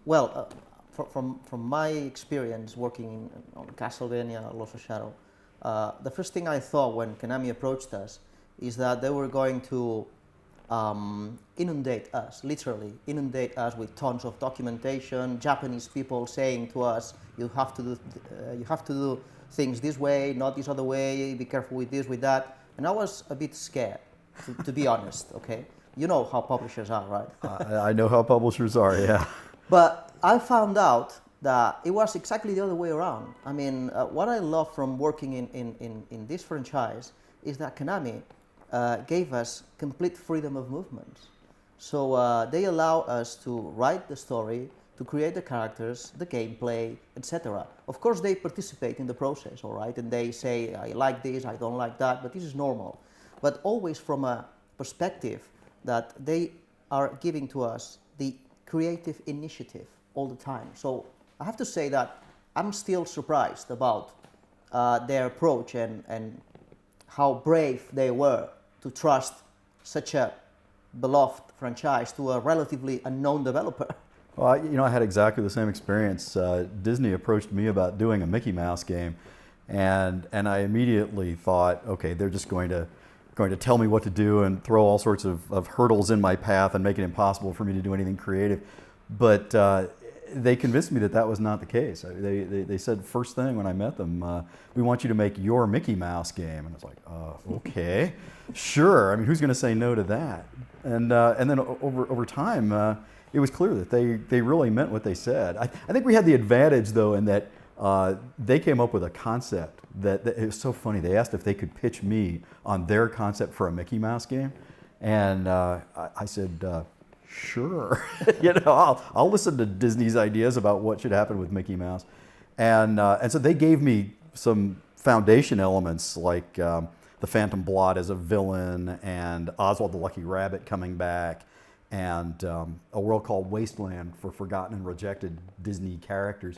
From my experience working on Castlevania, Lost of Shadow, the first thing I thought when Konami approached us is that they were going to inundate us, literally inundate us with tons of documentation, Japanese people saying to us, you have to do things this way, not this other way, be careful with this, with that. And I was a bit scared, to be honest, okay? You know how publishers are, right? I know how publishers are, yeah. But I found out that it was exactly the other way around. I mean, what I love from working in this franchise is that Konami gave us complete freedom of movement. So they allow us to write the story, to create the characters, the gameplay, etc. Of course, they participate in the process, all right? And they say, I like this, I don't like that, but this is normal. But always from a perspective that they are giving to us the creative initiative all the time. So I have to say that I'm still surprised about their approach and how brave they were to trust such a beloved franchise to a relatively unknown developer. Well, I had exactly the same experience. Disney approached me about doing a Mickey Mouse game, and I immediately thought, okay, they're just going to tell me what to do and throw all sorts of hurdles in my path and make it impossible for me to do anything creative. But they convinced me that was not the case. They said first thing when I met them, we want you to make your Mickey Mouse game. And I was like, okay, sure. I mean, who's going to say no to that? And then over time, it was clear that they really meant what they said. I think we had the advantage, though, in that they came up with a concept that it was so funny. They asked if they could pitch me on their concept for a Mickey Mouse game. And I said, sure. I'll listen to Disney's ideas about what should happen with Mickey Mouse. And so they gave me some foundation elements like the Phantom Blot as a villain and Oswald the Lucky Rabbit coming back and a world called Wasteland for forgotten and rejected Disney characters.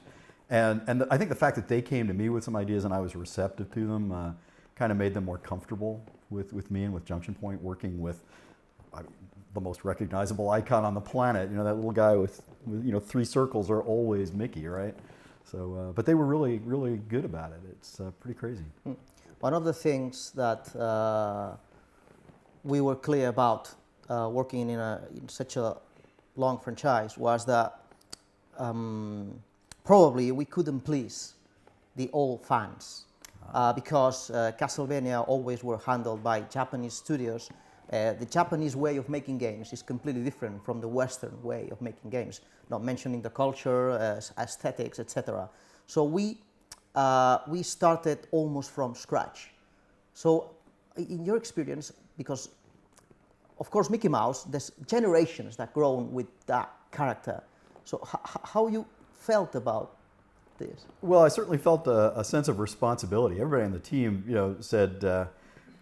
And I think the fact that they came to me with some ideas and I was receptive to them kind of made them more comfortable with me and with Junction Point, working with the most recognizable icon on the planet. That little guy with 3 circles are always Mickey, right? So, but they were really, really good about it. It's pretty crazy. One of the things that we were clear about working in such a long franchise was that probably we couldn't please the old fans because Castlevania always were handled by Japanese studios. The Japanese way of making games is completely different from the Western way of making games, not mentioning the culture, aesthetics, etc. So we started almost from scratch. So in your experience, because of course Mickey Mouse, there's generations that grown with that character. So how you felt about this? Well, I certainly felt a sense of responsibility. Everybody on the team, said,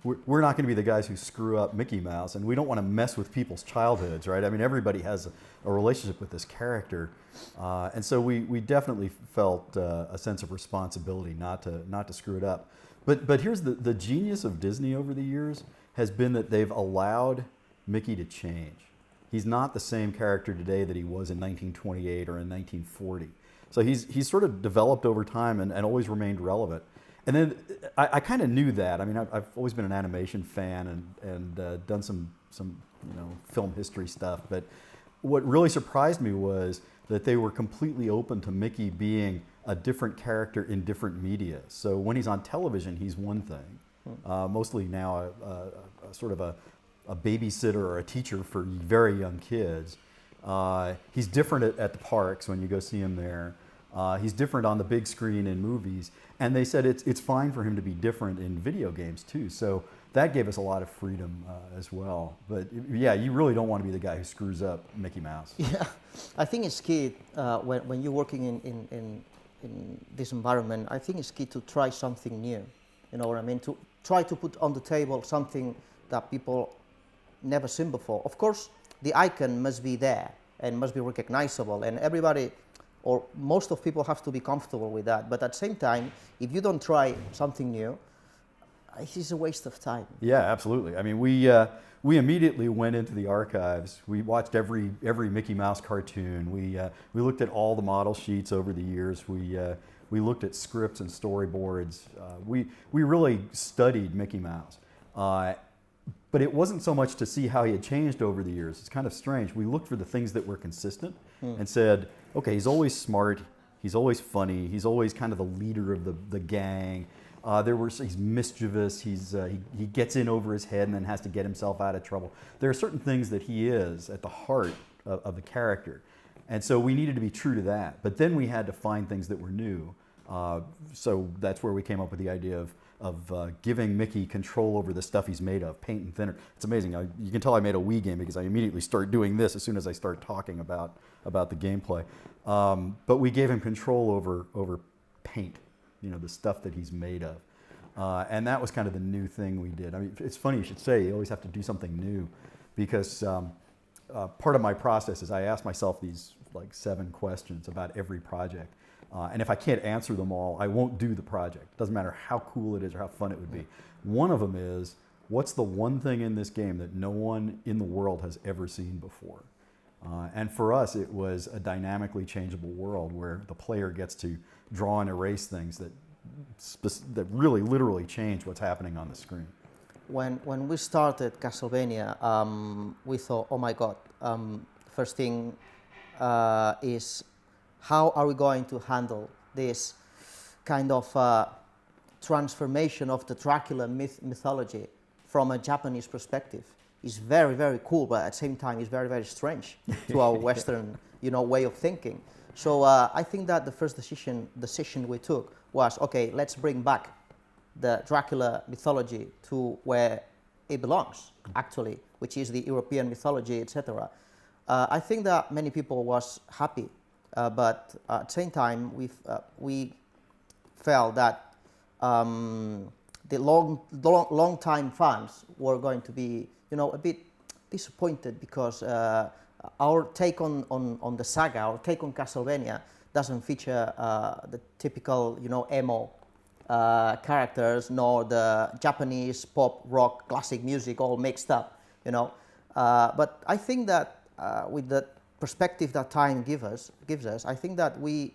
we're not going to be the guys who screw up Mickey Mouse, and we don't want to mess with people's childhoods, right? I mean, everybody has a relationship with this character, and so we definitely felt a sense of responsibility not to screw it up. But here's the genius of Disney over the years has been that they've allowed Mickey to change. He's not the same character today that he was in 1928 or in 1940. So he's sort of developed over time and always remained relevant. And then I kind of knew that. I mean, I've always been an animation fan and done some film history stuff. But what really surprised me was that they were completely open to Mickey being a different character in different media. So when he's on television, he's one thing. Mostly now a sort of a babysitter or a teacher for very young kids. He's different at the parks when you go see him there. He's different on the big screen in movies. And they said it's fine for him to be different in video games too. So that gave us a lot of freedom as well. But yeah, you really don't want to be the guy who screws up Mickey Mouse. Yeah, I think it's key when you're working in this environment. I think it's key to try something new. You know what I mean? To try to put on the table something that people never seen before. Of course, the icon must be there and must be recognizable, and everybody or most of people have to be comfortable with that. But at the same time, if you don't try something new, it's a waste of time. Yeah, absolutely. I mean, we immediately went into the archives. We watched every Mickey Mouse cartoon. We looked at all the model sheets over the years. We looked at scripts and storyboards. We really studied Mickey Mouse. But it wasn't so much to see how he had changed over the years. It's kind of strange. We looked for the things that were consistent and said, okay, he's always smart, he's always funny, he's always kind of the leader of the gang. He's mischievous, he gets in over his head and then has to get himself out of trouble. There are certain things that he is at the heart of the character. And so we needed to be true to that. But then we had to find things that were new. So that's where we came up with the idea of giving Mickey control over the stuff he's made of, paint and thinner. It's amazing. You can tell I made a Wii game because I immediately start doing this as soon as I start talking about the gameplay. But we gave him control over paint, the stuff that he's made of. And that was kind of the new thing we did. I mean, it's funny you should say you always have to do something new because part of my process is I ask myself these like 7 questions about every project. And if I can't answer them all, I won't do the project. Doesn't matter how cool it is or how fun it would be. One of them is, what's the one thing in this game that no one in the world has ever seen before? And for us, it was a dynamically changeable world where the player gets to draw and erase things that really literally change what's happening on the screen. When we started Castlevania, we thought, oh my God, first thing is, how are we going to handle this kind of transformation of the Dracula mythology from a Japanese perspective? It's very, very cool, but at the same time, it's very, very strange to our Western, way of thinking. So I think that the first decision we took was, okay, let's bring back the Dracula mythology to where it belongs, actually, which is the European mythology, etc. I think that many people was happy. But at the same time, we felt that the long-time fans were going to be, a bit disappointed because our take on the saga, our take on Castlevania, doesn't feature the typical, emo characters, nor the Japanese pop rock classic music all mixed up, But I think that with the perspective that time gives us, I think that we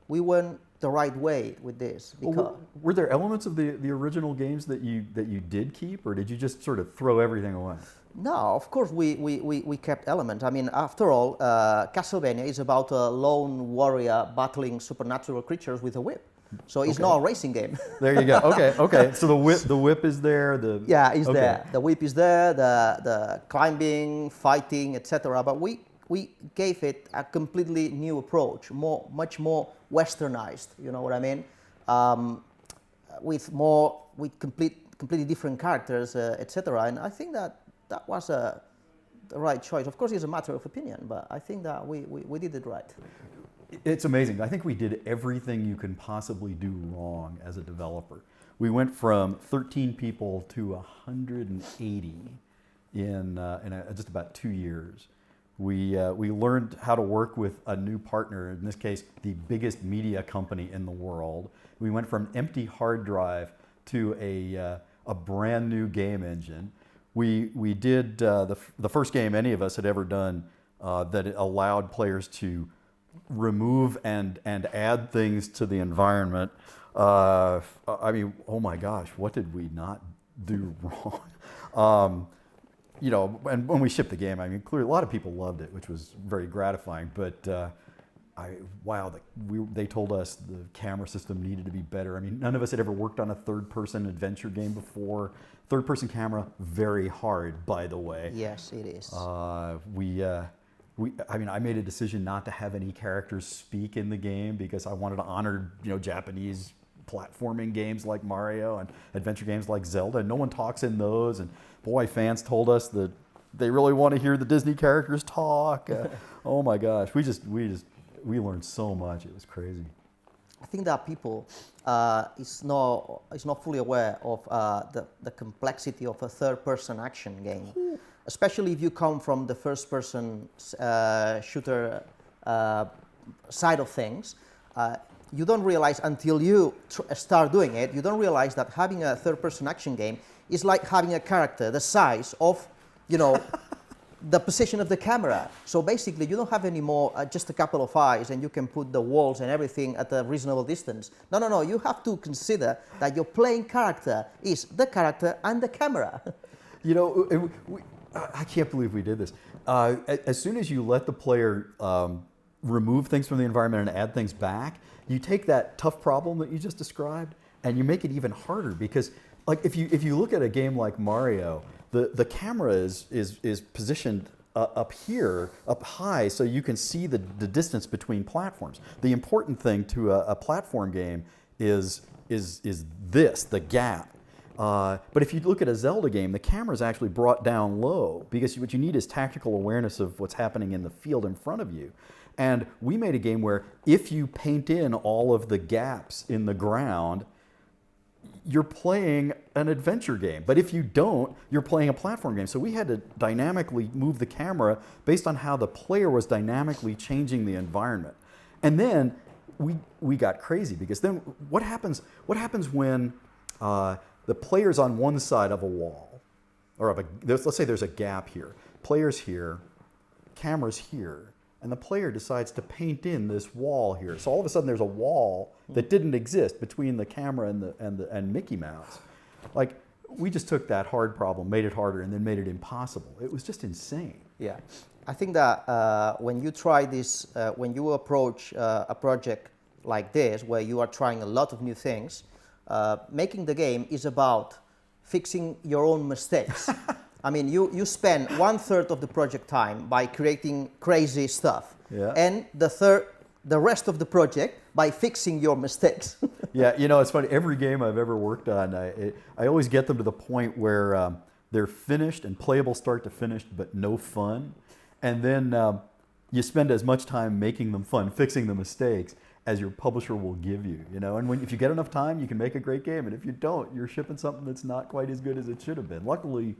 went the right way with this. Because were there elements of the original games that you did keep, or did you just sort of throw everything away? No, of course we kept elements. I mean, after all, Castlevania is about a lone warrior battling supernatural creatures with a whip. So it's not a racing game. There you go. Okay. So the whip is there. It's there. The whip is there. The climbing, fighting, etc. But we gave it a completely new approach, much more westernized. You know what I mean? With completely different characters, etc. And I think that was the right choice. Of course, it's a matter of opinion, but I think that we did it right. It's amazing. I think we did everything you can possibly do wrong as a developer. We went from 13 people to 180 in just about 2 years. We learned how to work with a new partner, in this case, the biggest media company in the world. We went from empty hard drive to a brand new game engine. We did the first game any of us had ever done that allowed players to remove and add things to the environment. I mean, oh my gosh, what did we not do wrong? And when we shipped the game, I mean, clearly a lot of people loved it, which was very gratifying. But they told us the camera system needed to be better. I mean, none of us had ever worked on a third-person adventure game before. Third-person camera, very hard, by the way. Yes, it is. I made a decision not to have any characters speak in the game because I wanted to honor, Japanese platforming games like Mario and adventure games like Zelda. And no one talks in those. And boy, fans told us that they really want to hear the Disney characters talk. Oh my gosh, we learned so much. It was crazy. I think that people is not fully aware of the complexity of a third-person action game, especially if you come from the first-person shooter side of things. you don't realize until you start doing it, you don't realize that having a third-person action game is like having a character the size of, you know, the position of the camera. So basically, you don't have any more just a couple of eyes and you can put the walls and everything at a reasonable distance. No, no, no. You have to consider that your playing character is the character and the camera. You know, I can't believe we did this. As soon as you let the player remove things from the environment and add things back, you take that tough problem that you just described and you make it even harder, because like if you look at a game like Mario, the camera is positioned up here, up high, so you can see the distance between platforms. The important thing to a platform game is this, the gap. But if you look at a Zelda game, the camera is actually brought down low, because what you need is tactical awareness of what's happening in the field in front of you. And we made a game where if you paint in all of the gaps in the ground, you're playing an adventure game. But if you don't, you're playing a platform game. So we had to dynamically move the camera based on how the player was dynamically changing the environment. And then we got crazy, because then what happens when the player's on one side of a wall, or let's say there's a gap here. Player's here, camera's here, and the player decides to paint in this wall here. So all of a sudden there's a wall that didn't exist between the camera and Mickey Mouse. Like, we just took that hard problem, made it harder, and then made it impossible. It was just insane. Yeah, I think that when you try this, when you approach a project like this, where you are trying a lot of new things, making the game is about fixing your own mistakes. I mean, you spend 1/3 of the project time by creating crazy stuff, and the rest of the project by fixing your mistakes. Yeah, you know, it's funny. Every game I've ever worked on, I always get them to the point where they're finished and playable start to finish, but no fun. And then you spend as much time making them fun, fixing the mistakes, as your publisher will give you. You know, and if you get enough time, you can make a great game. And if you don't, you're shipping something that's not quite as good as it should have been. Luckily,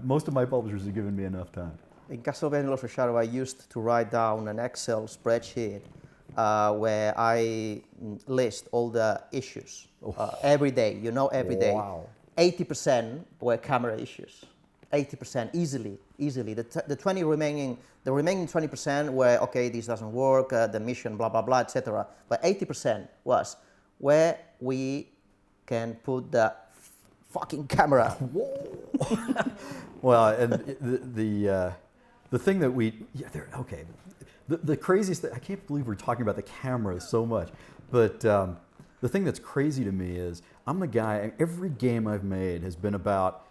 most of my publishers have given me enough time. In Castlevania Lost Shadow, I used to write down an Excel spreadsheet where I list all the issues every day. You know, every day. Wow. 80% were camera issues. 80% easily. The remaining 20% were, okay, this doesn't work, the mission, blah blah blah, etc. But 80% was where we can put the fucking camera. Well, and the thing that the craziest thing, I can't believe we're talking about the camera so much, but the thing that's crazy to me is I'm the guy, every game I've made has been about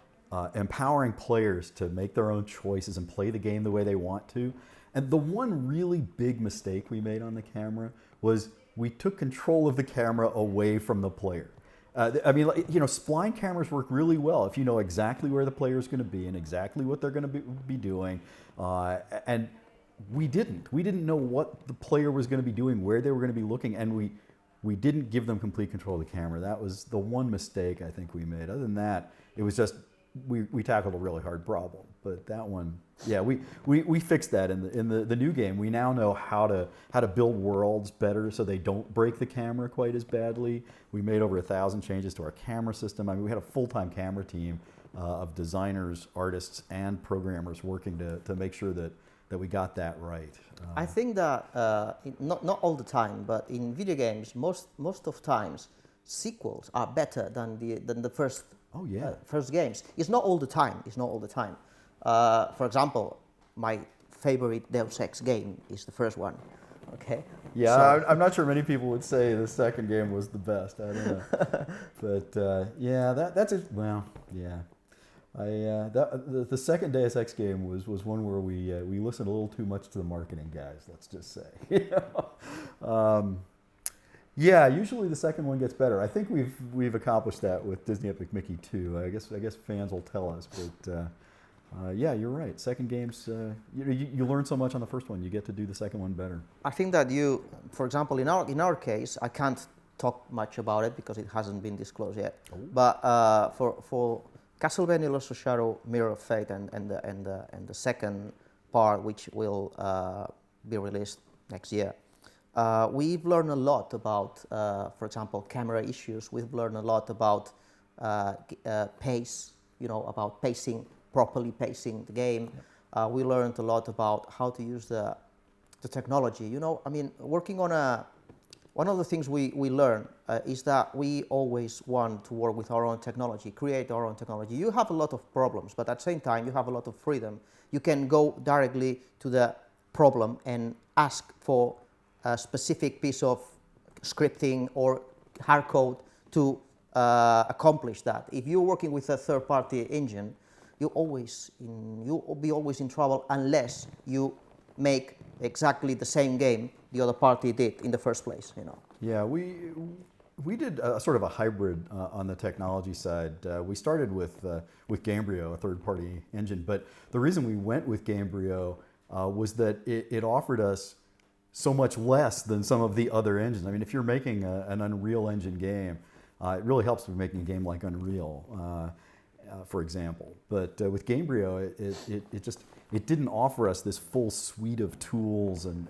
empowering players to make their own choices and play the game the way they want to. And the one really big mistake we made on the camera was we took control of the camera away from the player. I mean, you know, spline cameras work really well if you know exactly where the player is going to be and exactly what they're going to be doing. And we didn't. We didn't know what the player was going to be doing, where they were going to be looking, and we didn't give them complete control of the camera. That was the one mistake I think we made. Other than that, it was just we tackled a really hard problem. But that one, yeah, we fixed that in the new game. We now know how to build worlds better so they don't break the camera quite as badly. We made over 1,000 changes to our camera system. I mean, we had a full-time camera team of designers, artists, and programmers working to make sure that we got that right. I think that not all the time, but in video games, most of times, sequels are better than the first. Oh yeah. First games. It's not all the time. For example, my favorite Deus Ex game is the first one. Okay. Yeah, so, I'm not sure many people would say the second game was the best. I don't know, but yeah, that's it. Well, yeah. The second Deus Ex game was one where we listened a little too much to the marketing guys. Let's just say. You know? Yeah, usually the second one gets better. I think we've accomplished that with Disney Epic Mickey 2. I guess fans will tell us, but yeah, you're right. Second games, you learn so much on the first one. You get to do the second one better. I think that for example, in our case, I can't talk much about it because it hasn't been disclosed yet. Oh. But for Castlevania Lost Shadow, Mirror of Fate, and the second part, which will be released next year. We've learned a lot about, for example, camera issues. We've learned a lot about pace, about properly pacing the game. We learned a lot about how to use the technology. Working on one of the things we learn is that we always want to work with our own technology, create our own technology. You have a lot of problems, but at the same time, you have a lot of freedom. You can go directly to the problem and ask for a specific piece of scripting or hard code to accomplish that. If you're working with a third-party engine, you'll be always in trouble unless you make exactly the same game the other party did in the first place. Yeah, we did sort of a hybrid on the technology side. We started with Gamebryo, a third-party engine, but the reason we went with Gamebryo was that it offered us so much less than some of the other engines. I mean, if you're making an Unreal Engine game, it really helps with making a game like Unreal, for example. But with Gamebryo, it didn't offer us this full suite of tools and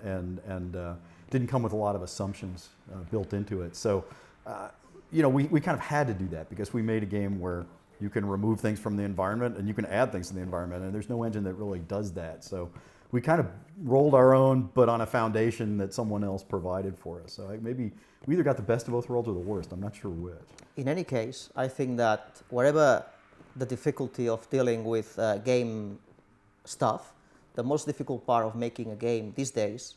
didn't come with a lot of assumptions built into it. So, we kind of had to do that because we made a game where you can remove things from the environment and you can add things to the environment, and there's no engine that really does that. So we kind of rolled our own, but on a foundation that someone else provided for us. So maybe we either got the best of both worlds or the worst. I'm not sure which. In any case, I think that wherever the difficulty of dealing with game stuff, the most difficult part of making a game these days,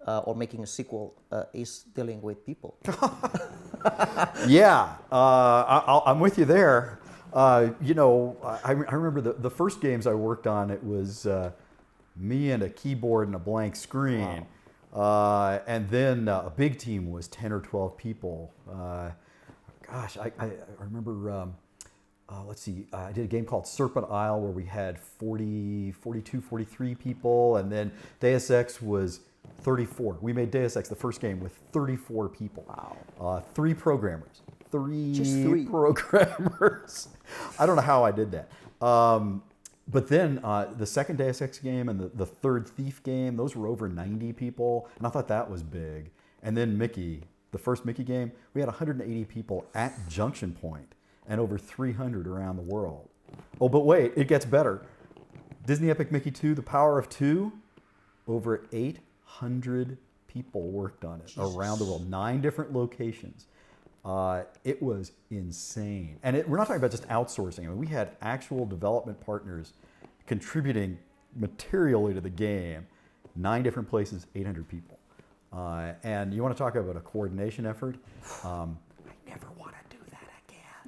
or making a sequel, is dealing with people. Yeah, I'm with you there. I remember the first games I worked on, it was me and a keyboard and a blank screen. Wow. And then a big team was 10 or 12 people. I remember, let's see, I did a game called Serpent Isle where we had 42, 43 people, and then Deus Ex was 34. We made Deus Ex, the first game, with 34 people. Wow. 3 programmers. Just three programmers. I don't know how I did that. But then the second Deus Ex game and the third Thief game, those were over 90 people, and I thought that was big. And then Mickey, the first Mickey game, we had 180 people at Junction Point and over 300 around the world. Oh, but wait, it gets better. Disney Epic Mickey 2, The Power of Two, over 800 people worked on it around the world, 9 different locations. It was insane. And we're not talking about just outsourcing. I mean, we had actual development partners contributing materially to the game, 9 different places, 800 people. And you want to talk about a coordination effort? I never want to do that again.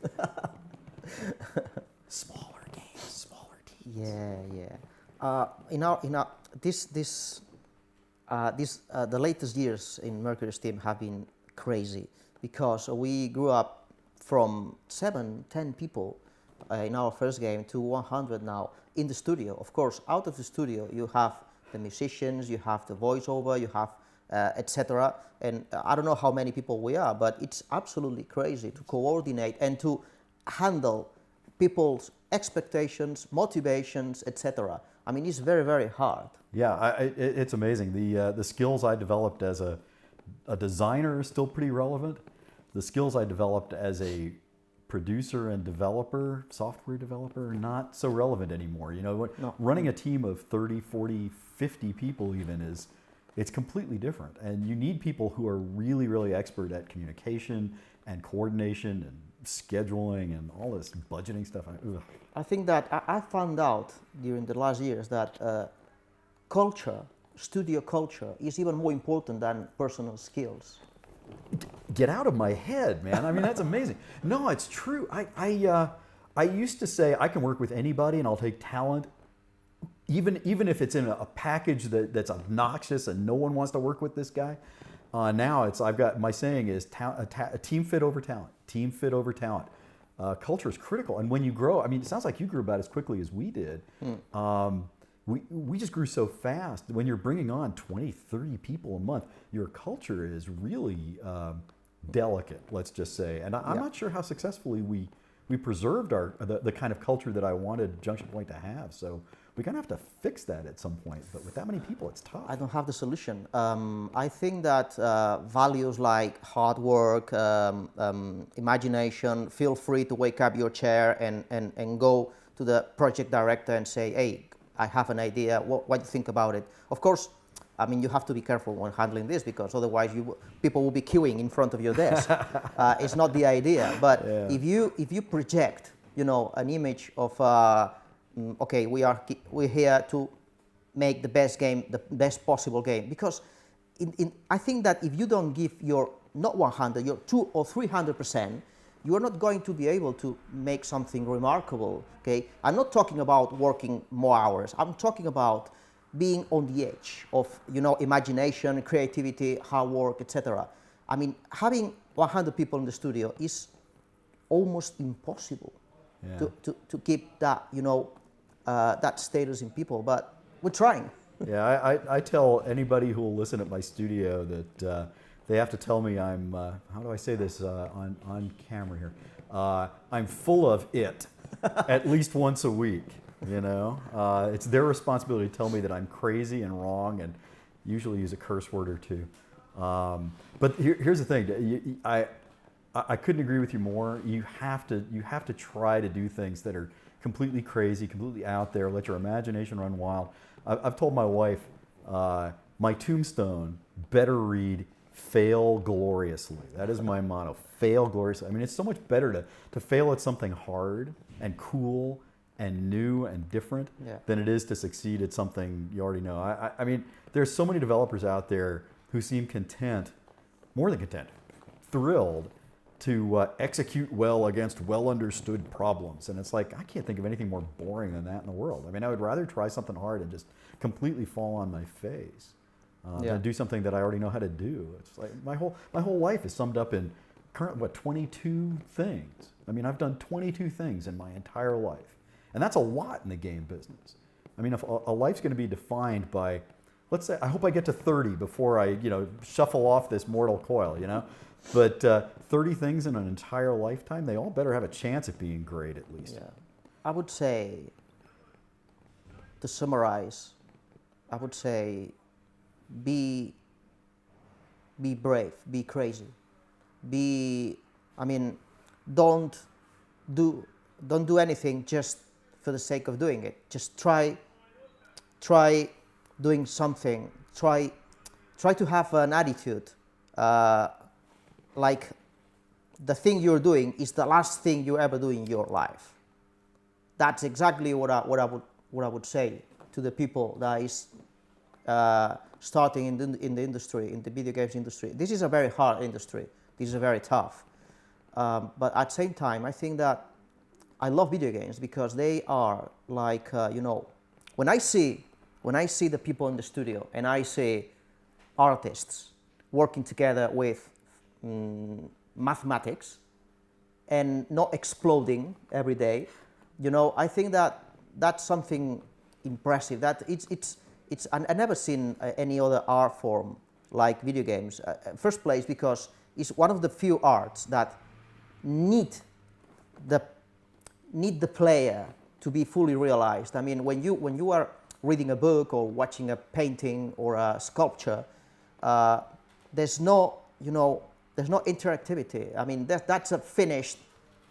Smaller games, smaller teams. Yeah. The latest years in Mercury Steam have been crazy, because we grew up from 7-10 people in our first game to 100 now in the studio. Of course, out of the studio, you have the musicians, you have the voiceover, you have etc. And I don't know how many people we are, but it's absolutely crazy to coordinate and to handle people's expectations, motivations, etc. I mean, it's very, very hard. Yeah, it's amazing. The skills I developed as a designer are still pretty relevant. The skills I developed as a producer and developer, software developer, are not so relevant anymore. No. Running a team of 30, 40, 50 people even it's completely different. And you need people who are really, really expert at communication and coordination and scheduling and all this budgeting stuff. I think that I found out during the last years that studio culture is even more important than personal skills. Get out of my head, man. I mean, that's amazing. No, it's true. I used to say I can work with anybody and I'll take talent, even if it's in a package that's obnoxious and no one wants to work with this guy. Now my saying is team fit over talent. Team fit over talent. Culture is critical, and when you grow, I mean, it sounds like you grew about as quickly as we did. We just grew so fast. When you're bringing on 20, 30 people a month, your culture is really delicate, let's just say. And I'm not sure how successfully we preserved the kind of culture that I wanted Junction Point to have. So we kind of have to fix that at some point. But with that many people, it's tough. I don't have the solution. I think that values like hard work, imagination, feel free to wake up your chair and go to the project director and say, hey, I have an idea, what do you think about it? Of course, I mean, you have to be careful when handling this, because otherwise people will be queuing in front of your desk. It's not the idea. But if you project, an image of, okay, we're here to make the best game, the best possible game. Because I think that if you don't give your, not 100, your 200 or 300%, you are not going to be able to make something remarkable, okay? I'm not talking about working more hours. I'm talking about being on the edge of, imagination, creativity, hard work, etc. I mean, having 100 people in the studio is almost impossible to keep that, that status in people, but we're trying. Yeah, I tell anybody who will listen at my studio that they have to tell me I'm, how do I say this on camera here? I'm full of it at least once a week, It's their responsibility to tell me that I'm crazy and wrong, and usually use a curse word or two. But here's the thing, I couldn't agree with you more. You have to try to do things that are completely crazy, completely out there, let your imagination run wild. I've told my wife, my tombstone better read, fail gloriously. That is my motto, fail gloriously. I mean, it's so much better to fail at something hard and cool and new and different than it is to succeed at something you already know. I mean, there's so many developers out there who seem content, more than content, thrilled to execute well against well-understood problems. And it's like, I can't think of anything more boring than that in the world. I mean, I would rather try something hard and just completely fall on my face than do something that I already know how to do. It's like my whole life is summed up in 22 things. I mean, I've done 22 things in my entire life. And that's a lot in the game business. I mean, if a life's going to be defined by, let's say, I hope I get to 30 before I, shuffle off this mortal coil, But 30 things in an entire lifetime, they all better have a chance at being great at least. Yeah. I would say, to summarize, I would say be brave, be crazy. Don't do anything just for the sake of doing it. Just try doing something. Try to have an attitude like the thing you're doing is the last thing you ever do in your life. That's exactly what I would say to the people that is starting in the industry, in the video games industry. This is a very hard industry. This is very tough. But at the same time, I think that I love video games because they are like, when I see the people in the studio and I see artists working together with mathematics and not exploding every day, I think that that's something impressive. That I've never seen any other art form like video games. First place because it's one of the few arts that need the player to be fully realized. I mean, when you are reading a book or watching a painting or a sculpture, there's no interactivity. I mean, that's a finished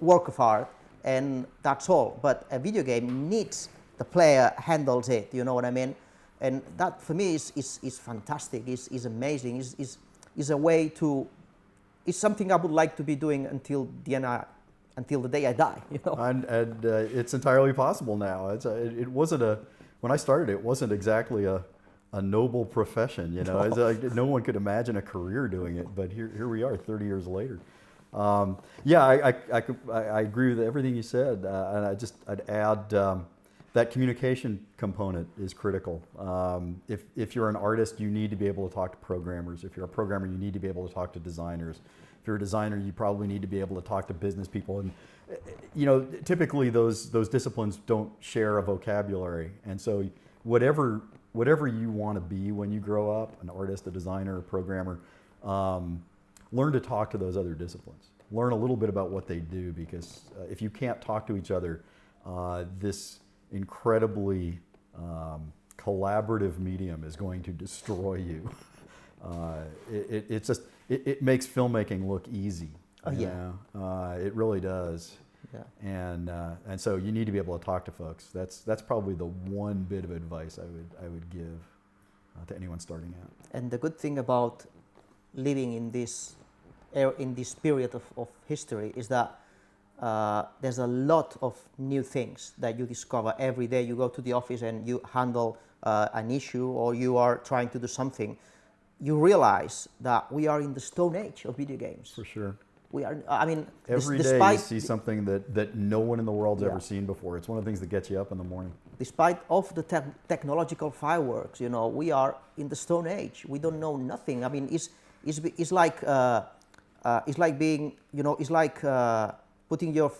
work of art, and that's all. But a video game needs the player handles it. You know what I mean? And that for me is fantastic. Is amazing. Is a way to. It's something I would like to be doing until the end. Until the day I die, And it's entirely possible now. It wasn't when I started, it wasn't exactly a noble profession, No. It's like, no one could imagine a career doing it, but here we are 30 years later. I agree with everything you said, and I'd add that communication component is critical. If you're an artist, you need to be able to talk to programmers. If you're a programmer, you need to be able to talk to designers. If you're a designer, you probably need to be able to talk to business people. And typically those disciplines don't share a vocabulary. And so whatever you want to be when you grow up, an artist, a designer, a programmer, learn to talk to those other disciplines. Learn a little bit about what they do, because if you can't talk to each other, this incredibly collaborative medium is going to destroy you. It makes filmmaking look easy. Oh, you yeah. know? It really does. Yeah. And so you need to be able to talk to folks. That's probably the one bit of advice I would give to anyone starting out. And the good thing about living in this period of history is that there's a lot of new things that you discover every day. You go to the office and you handle an issue, or you are trying to do something. You realize that we are in the Stone Age of video games. For sure. We are. I mean, every day you see something that no one in the world's ever seen before. It's one of the things that gets you up in the morning. Despite of the technological fireworks, you know, we are in the Stone Age. We don't know nothing. I mean, it's like being, you know, it's like putting your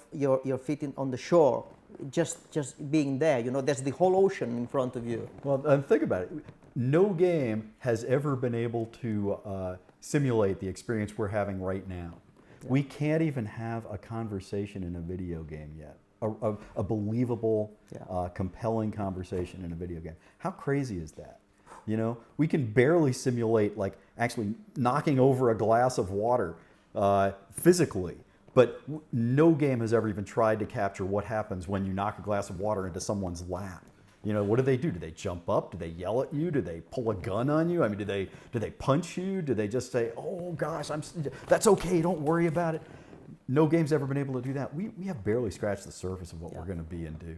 feet on the shore, just being there. You know, there's the whole ocean in front of you. Well, and think about it. No game has ever been able to simulate the experience we're having right now. Yeah. We can't even have a conversation in a video game yet. A believable, compelling conversation in a video game. How crazy is that? You know, we can barely simulate like actually knocking over a glass of water physically, but no game has ever even tried to capture what happens when you knock a glass of water into someone's lap. You know, what do? Do they jump up? Do they yell at you? Do they pull a gun on you? I mean, do they punch you? Do they just say, "Oh gosh, that's okay, don't worry about it"? No game's ever been able to do that. We have barely scratched the surface of what we're going to be and do.